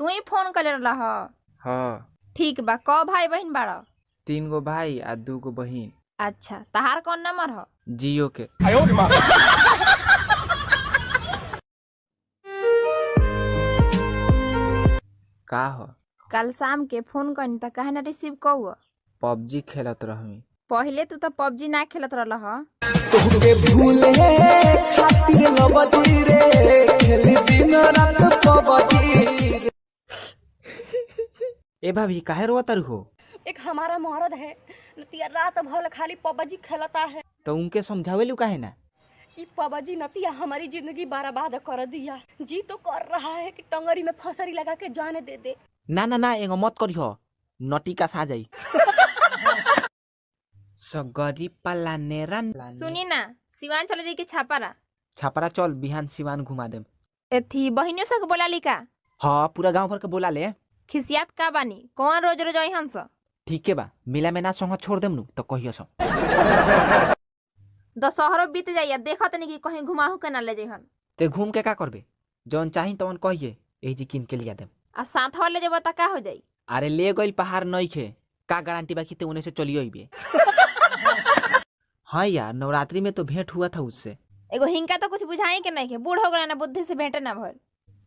तू ही फोन कर रहा। हाँ। ठीक बा, कौ भाई बहन बाड़ा? 3 गो भाई आ 2 गो बहिन। अच्छा, तहार कौन नंबर ह? जियो के। का हो? कल शाम के फोन करनी त काहे ना रिसीव कौ? पबजी खेलत रहमी। पहले तू तो पबजी ना खेलत रहा। तोहके भूले खातिर लबदी रे खेली दिन रात पबजी। ए भाभी काहे रोवत हो? एक हमारा मर्द है, नतिया रात भर खाली पबजी खेलता है। तो उनके समझावेलू काहे ना? ये पबजी नतिया हमारी जिंदगी बर्बाद कर दिया। जी तो कर रहा है कि टंगरी में फसरी लगा के जाने दे दे। ना ना ना, एगो मत करियो, नटी का सा जाई। सगरी पलाने रन। सुनी ना, सिवान चले जाई के छापारा। छापरा चल, बिहान सिवान घुमा देम। एथी बहिनियों से बोला लिका। हाँ, पूरा गांव भर के बोला ले। खिसियात का बानी, कौन रोज रोज अइहन स? ठीक है बा, मिला में ना संग छोड़ देम नु तो कहियो सो। दशहरो बीत जाइया, देखत नहीं कि कहीं घुमाहू के ना ले जइहन। ते घूम के का करबे? जौन चाही तवन कहिए, एही जी किन के लिया देम। आ साथ वाले जब त का हो जाई? अरे ले गइल पहाड़ नहीं खे, का गारंटी बाकी ते उन्हें से चलियो अइबे। हाँ यार, नवरात्रि में तो भेंट हुआ था उससे। एगो हिंका तो कुछ बुझाई के नहीं के, बूढ़ हो गए ना, बुद्धि से भेंटे ना भइल।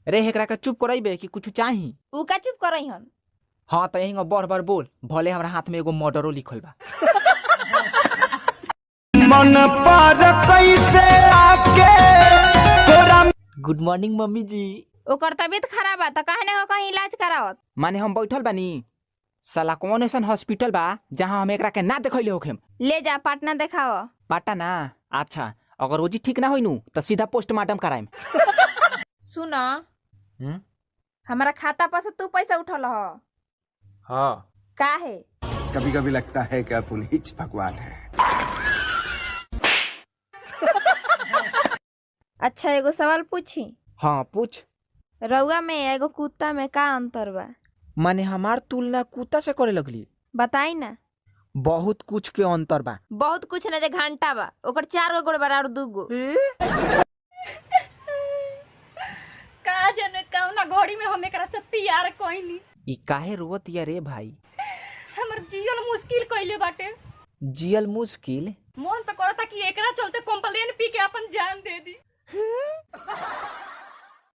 रे हेकरा का चुप कराइबे कि कुछ चाही? ऊ का चुप करइहन। हाँ तो यही बढ़ बढ़ बोल, भले हमरा हाथ में एगो मर्डरो लिखल बा। मन पर कैसे आके तोरा। गुड मॉर्निंग मम्मी जी। ओकर तबीयत खराब बा त काहे ना कहीं इलाज करावत? माने हम बैठल बानी, साला कौन ऐसा हॉस्पिटल बा जहाँ हम एकरा के ना देखैले होखेम? ले जा पटना देखाव। पटना? अच्छा, अगर ओजी ठीक ना होइनु तो सीधा पोस्टमार्टम कराएम। सुन, हमारा खाता पर से तू पैसा उठल ह? हाँ। काहे? कभी कभी लगता है कि आप उन्हीं भगवान है। अच्छा, एगो सवाल पूछी? हाँ पूछ। रउआ में एगो कुत्ता में का अंतर बा? माने हमार तुलना कुत्ता से करे लगली? बताई ना। बहुत कुछ के अंतर बा। बहुत कुछ ना, जे घंटा बा ओकर 4 गो गोड़ बा और 2 गो। का जाने कौना घड़ी में हम एकरा से प्यार कइनी। ई काहे रोवत या रे भाई? हमर जियल मुश्किल कइले बाटे। जियल मुश्किल? मन तो करता कि एकरा चलते कंप्लेन पी के अपन जान दे दी।